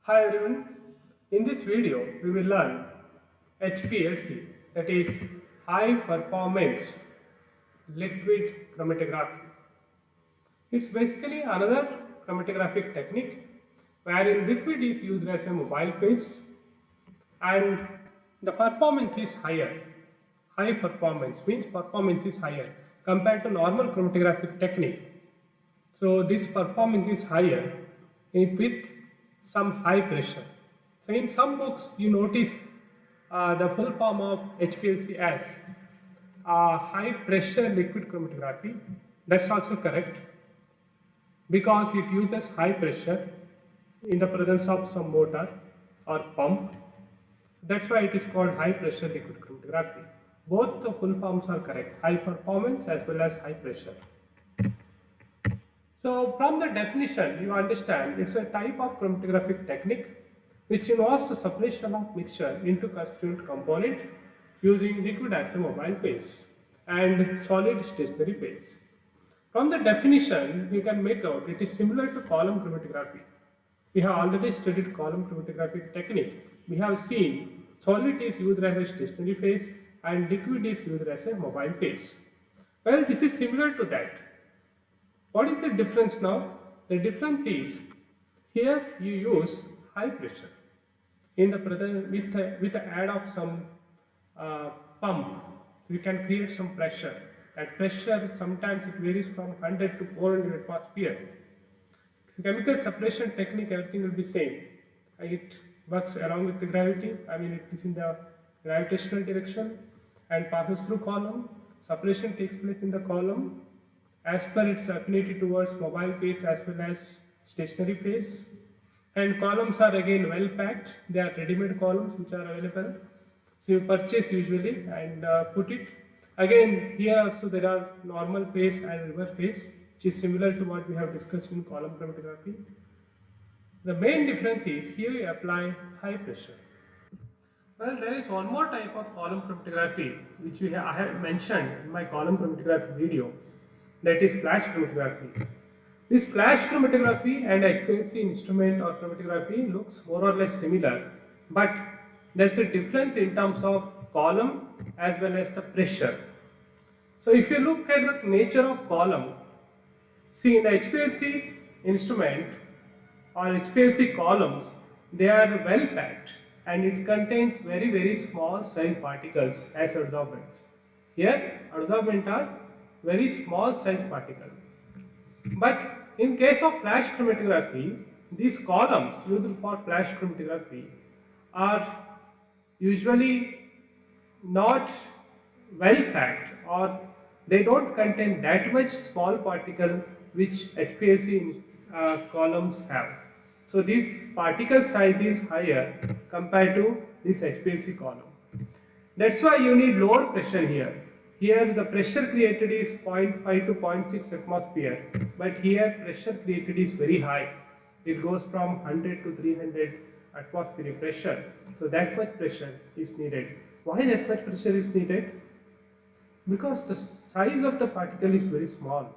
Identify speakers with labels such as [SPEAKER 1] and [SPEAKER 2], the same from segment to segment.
[SPEAKER 1] Hi everyone, in this video we will learn HPLC, that is High Performance Liquid Chromatography. It's basically another chromatographic technique wherein liquid is used as a mobile phase and the performance is higher. High performance means performance is higher compared to normal chromatographic technique. So this performance is higher with some high pressure. So in some books you notice the full form of HPLC as high pressure liquid chromatography. That's also correct because it uses high pressure in the presence of some motor or pump. That's why it is called high pressure liquid chromatography. Both the full forms are correct, high performance as well as high pressure. So from the definition, you understand it's a type of chromatographic technique which involves the separation of mixture into constituent components using liquid as a mobile phase and solid stationary phase. From the definition, you can make out it is similar to column chromatography. We have already studied column chromatographic technique. We have seen solid is used as a stationary phase and liquid is used as a mobile phase. Well, this is similar to that. What is the difference now? The difference is here you use high pressure in the with the add of some pump. We can create some pressure. That pressure sometimes it varies from 100 to 400 atmosphere. Chemical separation technique, everything will be same. It works along with the gravity. It is in the gravitational direction and passes through column. Separation takes place in the column as per its affinity towards mobile phase as well as stationary phase. And columns are again well packed. They are ready-made columns which are available. So you purchase usually and put it. Again, here also there are normal phase and reverse phase, which is similar to what we have discussed in column chromatography. The main difference is here you apply high pressure. Well, there is one more type of column chromatography which I have mentioned in my column chromatography video, that is flash chromatography. This flash chromatography and HPLC instrument or chromatography looks more or less similar, but there's a difference in terms of column as well as the pressure. So if you look at the nature of column, see in the HPLC instrument or HPLC columns, they are well packed and it contains very small size particles as adsorbents. Here adsorbent are very small size particle. But in case of flash chromatography, these columns used for flash chromatography are usually not well packed or they don't contain that much small particle which HPLC columns have. So this particle size is higher compared to this HPLC column. That's why you need lower pressure here. Here the pressure created is 0.5 to 0.6 atmosphere, but here pressure created is very high. It goes from 100 to 300 atmospheric pressure. So that much pressure is needed. Why that much pressure is needed? Because the size of the particle is very small.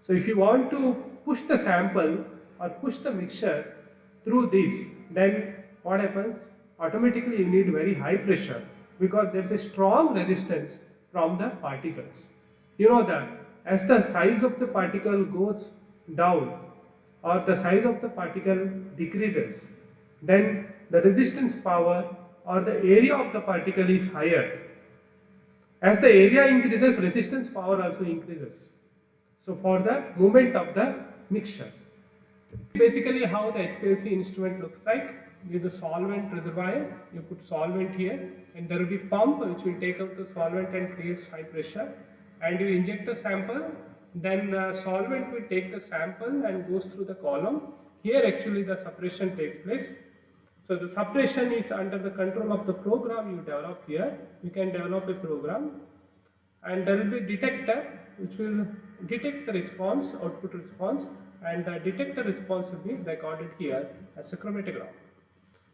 [SPEAKER 1] So if you want to push the sample or push the mixture through this, then what happens? Automatically you need very high pressure because there is a strong resistance from the particles. You know that as the size of the particle goes down or the size of the particle decreases, then the resistance power or the area of the particle is higher. As the area increases, resistance power also increases. So for the movement of the mixture. Basically how the HPLC instrument looks like. With the solvent reservoir, you put solvent here and there will be pump which will take out the solvent and creates high pressure, and you inject the sample, then solvent will take the sample and goes through the column. Here actually the separation takes place. So the separation is under the control of the program you develop here. You can develop a program and there will be detector which will detect the response, output response, and the detector response will be recorded here as a chromatogram.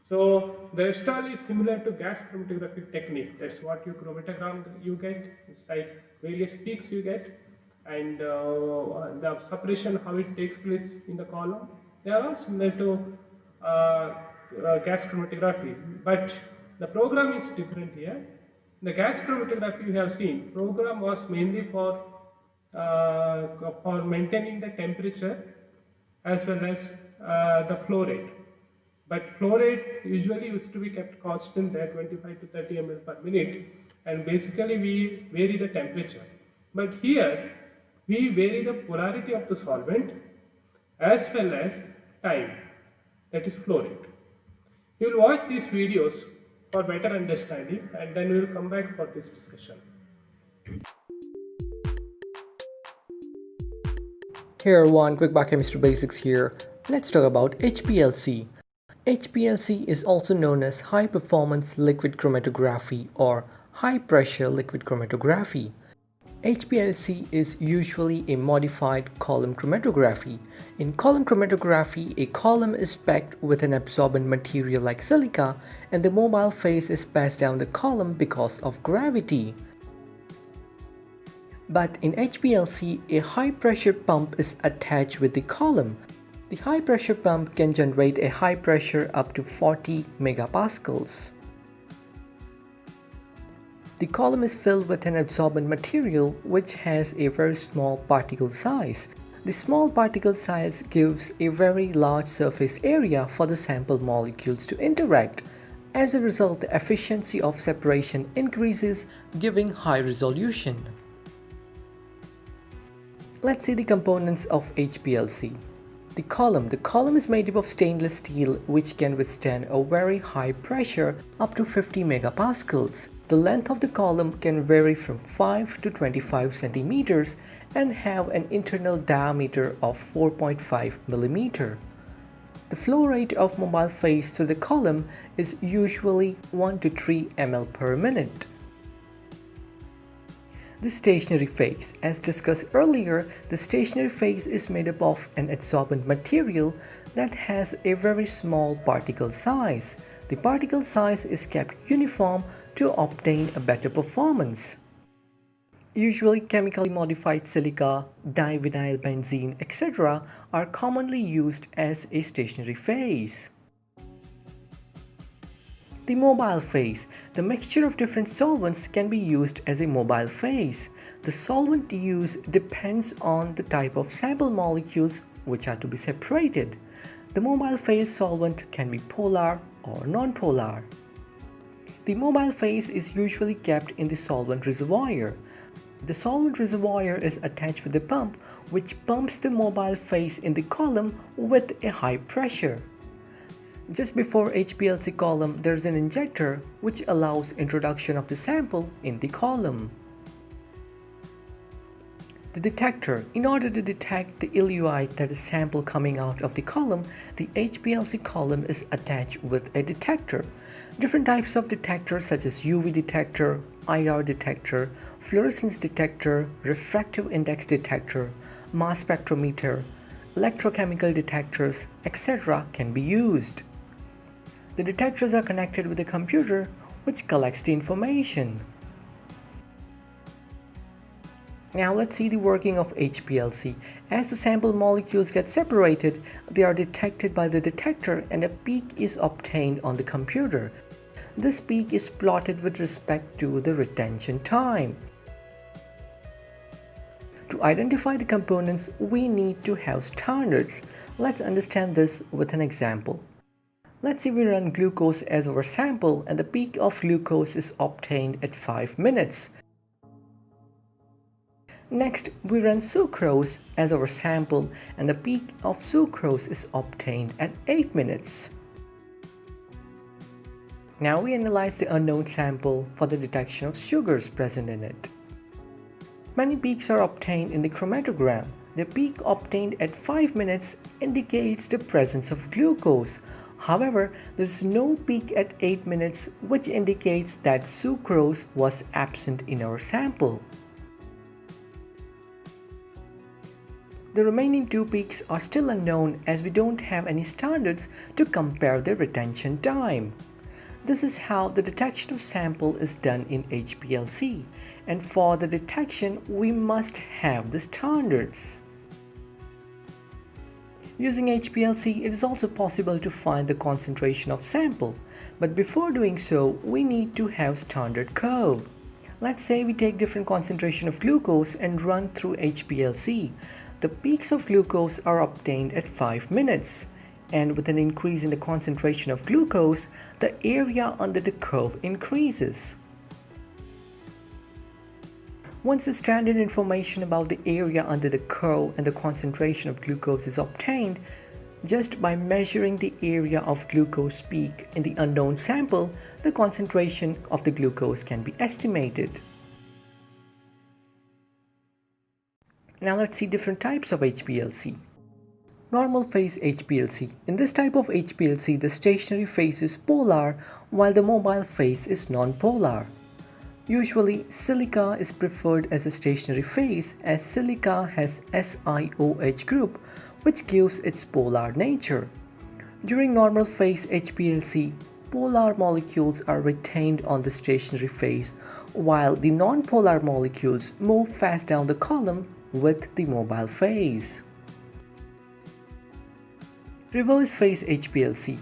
[SPEAKER 1] So the restore is similar to gas chromatographic technique. That's what you chromatogram you get. It's like various peaks you get, and the separation how it takes place in the column. They are all similar to gas chromatography, but the program is different here. The gas chromatography you have seen, program was mainly for maintaining the temperature as well as the flow rate. But flow rate usually used to be kept constant there, 25 to 30 ml per minute, and basically we vary the temperature. But here we vary the polarity of the solvent as well as time, that is flow rate. You will watch these videos for better understanding, and then we will come back for this discussion.
[SPEAKER 2] Here, one quick biochemistry basics here. Let's talk about HPLC. HPLC is also known as high performance liquid chromatography or high pressure liquid chromatography. HPLC is usually a modified column chromatography. In column chromatography, a column is packed with an absorbent material like silica, and the mobile phase is passed down the column because of gravity. But in HPLC, a high pressure pump is attached with the column. The high pressure pump can generate a high pressure up to 40 megapascals. The column is filled with an absorbent material which has a very small particle size. The small particle size gives a very large surface area for the sample molecules to interact. As a result, the efficiency of separation increases, giving high resolution. Let's see the components of HPLC. The column is made up of stainless steel which can withstand a very high pressure up to 50 megapascals. The length of the column can vary from 5 to 25 centimeters and have an internal diameter of 4.5 millimeter. The flow rate of mobile phase through the column is usually 1 to 3 ml per minute. The stationary phase. As discussed earlier, the stationary phase is made up of an adsorbent material that has a very small particle size. The particle size is kept uniform to obtain a better performance. Usually chemically modified silica, divinyl benzene, etc. are commonly used as a stationary phase. The mobile phase. The mixture of different solvents can be used as a mobile phase. The solvent used depends on the type of sample molecules which are to be separated. The mobile phase solvent can be polar or non-polar. The mobile phase is usually kept in the solvent reservoir. The solvent reservoir is attached with a pump which pumps the mobile phase in the column with a high pressure. Just before HPLC column, there is an injector which allows introduction of the sample in the column. The detector. In order to detect the eluate, that is sample coming out of the column, the HPLC column is attached with a detector. Different types of detectors such as UV detector, IR detector, fluorescence detector, refractive index detector, mass spectrometer, electrochemical detectors, etc. can be used. The detectors are connected with a computer which collects the information. Now let's see the working of HPLC. As the sample molecules get separated, they are detected by the detector and a peak is obtained on the computer. This peak is plotted with respect to the retention time. To identify the components, we need to have standards. Let's understand this with an example. Let's say we run glucose as our sample and the peak of glucose is obtained at 5 minutes. Next, we run sucrose as our sample and the peak of sucrose is obtained at 8 minutes. Now we analyze the unknown sample for the detection of sugars present in it. Many peaks are obtained in the chromatogram. The peak obtained at 5 minutes indicates the presence of glucose. However, there is no peak at 8 minutes which indicates that sucrose was absent in our sample. The remaining two peaks are still unknown as we don't have any standards to compare their retention time. This is how the detection of sample is done in HPLC, and for the detection we must have the standards. Using HPLC, it is also possible to find the concentration of sample, but before doing so, we need to have standard curve. Let's say we take different concentration of glucose and run through HPLC. The peaks of glucose are obtained at 5 minutes, and with an increase in the concentration of glucose, the area under the curve increases. Once the standard information about the area under the curve and the concentration of glucose is obtained, just by measuring the area of glucose peak in the unknown sample, the concentration of the glucose can be estimated. Now let's see different types of HPLC. Normal phase HPLC. In this type of HPLC, the stationary phase is polar while the mobile phase is non-polar. Usually, silica is preferred as a stationary phase as silica has SiOH group, which gives its polar nature. During normal phase HPLC, polar molecules are retained on the stationary phase, while the non-polar molecules move fast down the column with the mobile phase. Reverse phase HPLC.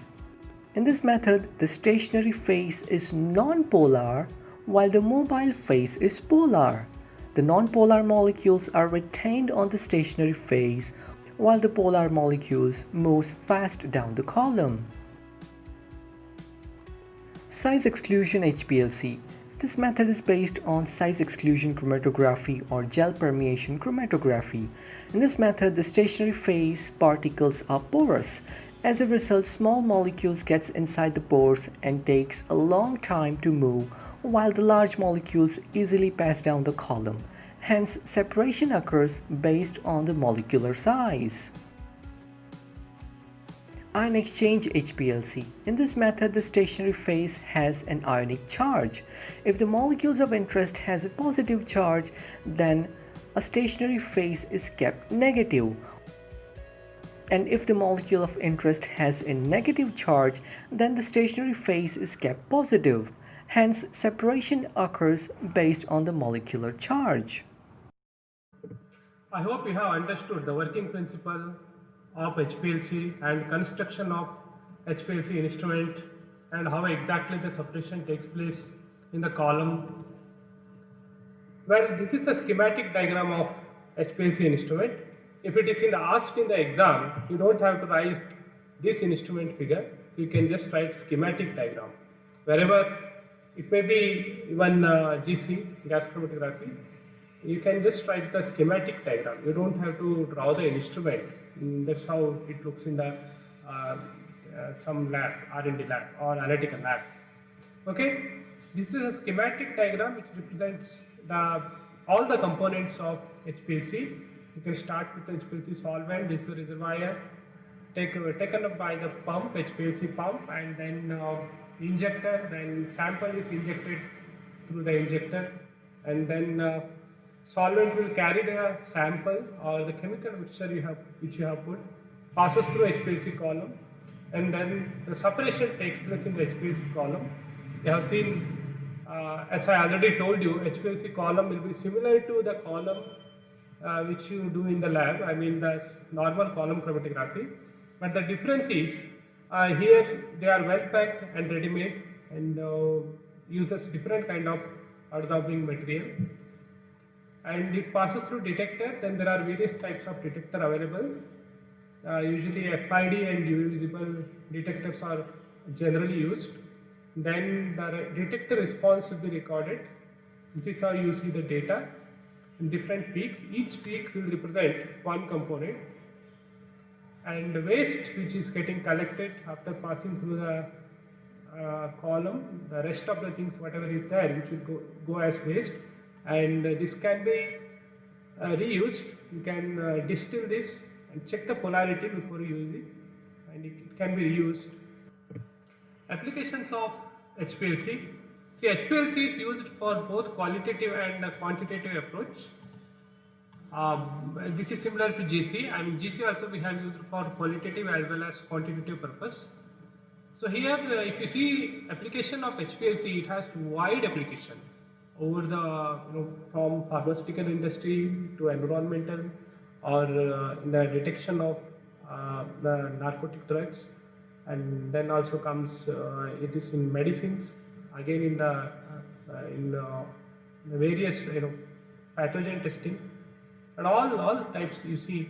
[SPEAKER 2] In this method, the stationary phase is non-polar while the mobile phase is polar. The non-polar molecules are retained on the stationary phase while the polar molecules move fast down the column. Size exclusion HPLC. This method is based on size exclusion chromatography or gel permeation chromatography. In this method, the stationary phase particles are porous. As a result, small molecules gets inside the pores and takes a long time to move, while the large molecules easily pass down the column. Hence, separation occurs based on the molecular size. Ion exchange HPLC. In this method, the stationary phase has an ionic charge. If the molecules of interest has a positive charge, then a stationary phase is kept negative. And if the molecule of interest has a negative charge, then the stationary phase is kept positive. Hence, separation occurs based on the molecular charge.
[SPEAKER 1] I hope you have understood the working principle of HPLC and construction of HPLC instrument and how exactly the separation takes place in the column. Well, this is the schematic diagram of HPLC instrument. If it is asked in the exam, you don't have to write this instrument figure. You can just write schematic diagram. Wherever it may be even GC, gas chromatography, you can just write the schematic diagram. You don't have to draw the instrument. That's how it looks in the some lab, R&D lab or analytical lab. Okay, this is a schematic diagram which represents all the components of HPLC. You can start with the HPLC solvent. This is the reservoir taken up by the pump, HPLC pump, and then injector. Then sample is injected through the injector, and then solvent will carry the sample or the chemical mixture which you have put, passes through HPLC column, and then the separation takes place in the HPLC column. You have seen, as I already told you, HPLC column will be similar to the column which you do in the lab, I mean the normal column chromatography, but the difference is here they are well packed and ready made and uses different kind of adsorbing material, and it passes through detector. Then there are various types of detector available. Usually FID and UV visible detectors are generally used. Then the detector response will be recorded. This is how you see the data in different peaks. Each peak will represent one component, and the waste which is getting collected after passing through the column, the rest of the things whatever is there which will go as waste, and this can be reused. You can distill this and check the polarity before you use it, and it can be reused. Applications of HPLC. See, HPLC is used for both qualitative and quantitative approach. This is similar to GC. I mean, GC also we have used for qualitative as well as quantitative purpose. So here, if you see application of HPLC, it has wide application over the from pharmaceutical industry to environmental or in the detection of the narcotic drugs, and then also comes it is in medicines, again in the various pathogen testing, and all types. You see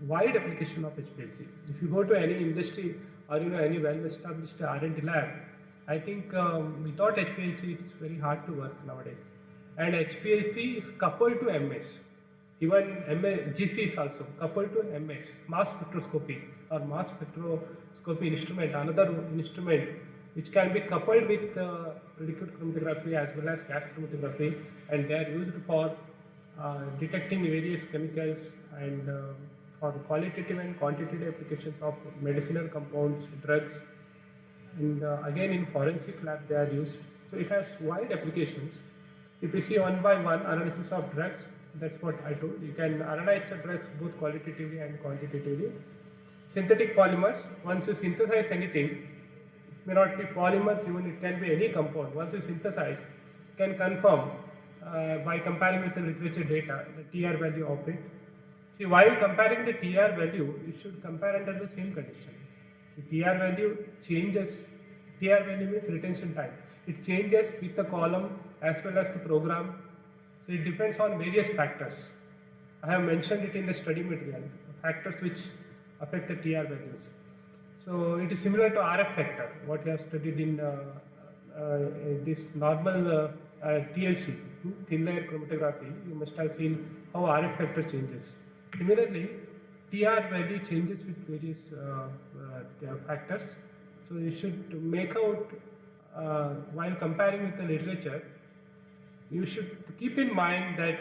[SPEAKER 1] wide application of HPLC. If you go to any industry or any well-established R&D lab, I think without HPLC it's very hard to work nowadays. And HPLC is coupled to MS. Even GC is also coupled to MS, mass spectroscopy or mass spectroscopy instrument, another instrument which can be coupled with liquid chromatography as well as gas chromatography, and they are used for detecting various chemicals and for qualitative and quantitative applications of medicinal compounds, drugs, and again in forensic lab they are used. So it has wide applications. If you see one by one analysis of drugs, that's what I told. You can analyze the drugs both qualitatively and quantitatively. Synthetic polymers, once you synthesize anything, it may not be polymers, even it can be any compound. Once you synthesize, you can confirm by comparing with the literature data, the TR value of it. See, while comparing the TR value, you should compare under the same condition. See, TR value changes, TR value means retention time. It changes with the column as well as the program. So it depends on various factors. I have mentioned it in the study material, factors which affect the TR values. So it is similar to RF factor, what you have studied in this normal TLC, thin layer chromatography. You must have seen how RF factor changes. Similarly, TR value changes with various factors. So you should make out while comparing with the literature, you should keep in mind that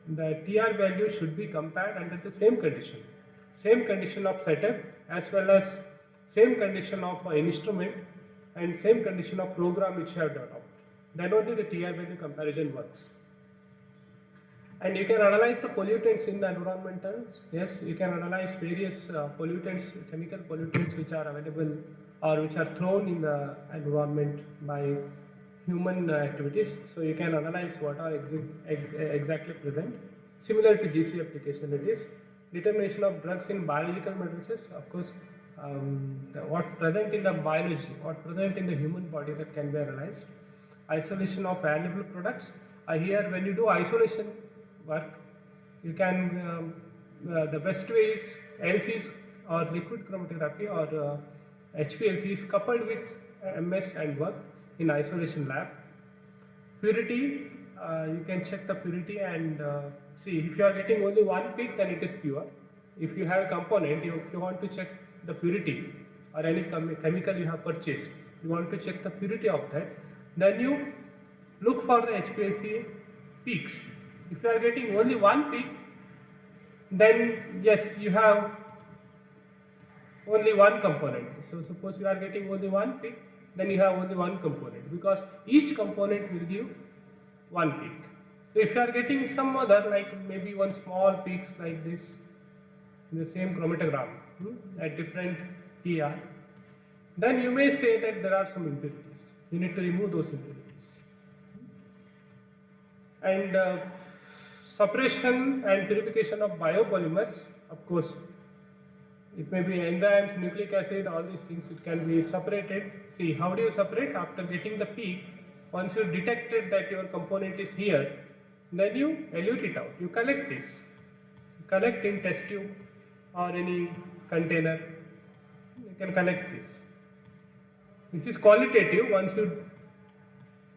[SPEAKER 1] the TR value should be compared under the same condition of setup as well as same condition of instrument and same condition of program which you have developed. Then only the TR value comparison works. And you can analyze the pollutants in the environmentals. Yes, you can analyze various pollutants, chemical pollutants which are available or which are thrown in the environment by human activities. So you can analyze what are exactly present. Similar to GC application, it is determination of drugs in biological matrices. Of course, what present in the biology, what present in the human body, that can be analyzed. Isolation of valuable products. Here, when you do isolation work, you can the best way is LCs or liquid chromatography or HPLCs coupled with MS and work in isolation lab. Purity, you can check the purity and see if you are getting only one peak, then it is pure. If you have a component, you want to check the purity or any chemical you have purchased, you want to check the purity of that, then you look for the HPLC peaks. If you are getting only one peak, then yes, you have only one component. So suppose you are getting only one peak, then you have only one component, because each component will give one peak. So if you are getting some other, like maybe one small peaks like this in the same chromatogram at different TR, then you may say that there are some impurities. You need to remove those impurities. And suppression and purification of biopolymers, of course, it may be enzymes, nucleic acid, all these things, it can be separated. See, how do you separate? After getting the peak, once you detected that your component is here, then you elute it out. You collect this. You collect in test tube or any container. You can collect this. This is qualitative. Once you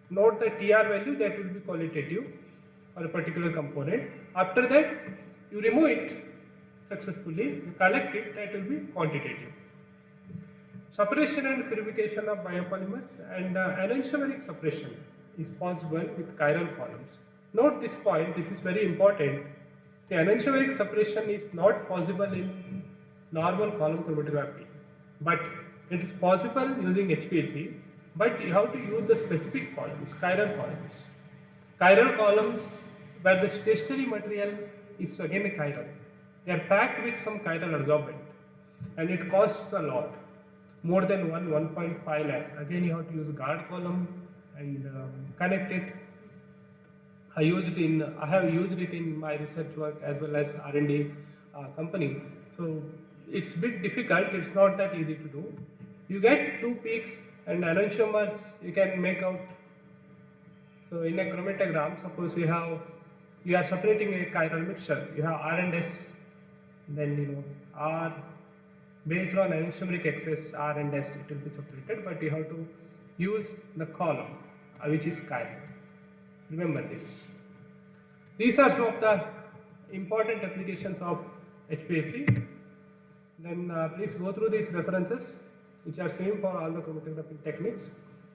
[SPEAKER 1] note the TR value, that will be qualitative for a particular component. After that, you remove it successfully, you collect it, that will be quantitative. Separation and purification of biopolymers and enantiomeric suppression is possible with chiral columns. Note this point, this is very important. The enantiomeric suppression is not possible in normal column chromatography, but it is possible using HPLC, but you have to use the specific columns, chiral columns. Chiral columns where the stationary material is again a chiral. They are packed with some chiral adsorbent and it costs a lot, more than 1.5 lakh. Again, you have to use a guard column and connect it. I have used it in my research work as well as R&D company. So it's bit difficult. It's not that easy to do. You get two peaks and enantiomers you can make out. So in a chromatogram, suppose you are separating a chiral mixture. You have R and S, then R based on enantiomeric excess R and S it will be separated, but you have to use the column which is chiral. Remember this. These are some of the important applications of HPLC. Then please go through these references which are same for all the chromatographic techniques,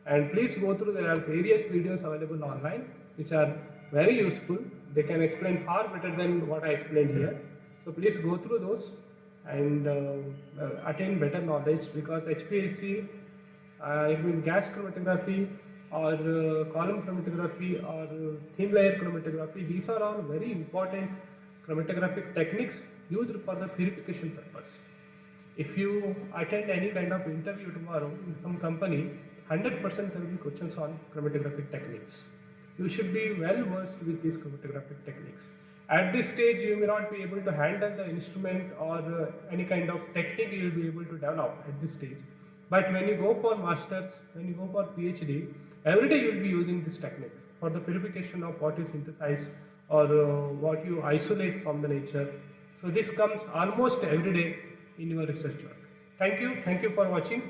[SPEAKER 1] and please go through, there are various videos available online which are very useful. They can explain far better than what I explained here. So please go through those and attain better knowledge, because HPLC, it means gas chromatography or column chromatography or thin layer chromatography, these are all very important chromatographic techniques used for the purification purpose. If you attend any kind of interview tomorrow in some company, 100% there will be questions on chromatographic techniques. You should be well versed with these chromatographic techniques. At this stage, you may not be able to handle the instrument or any kind of technique you will be able to develop at this stage. But when you go for masters, when you go for PhD, every day you will be using this technique for the purification of what you synthesize or what you isolate from the nature. So this comes almost every day in your research work. Thank you for watching.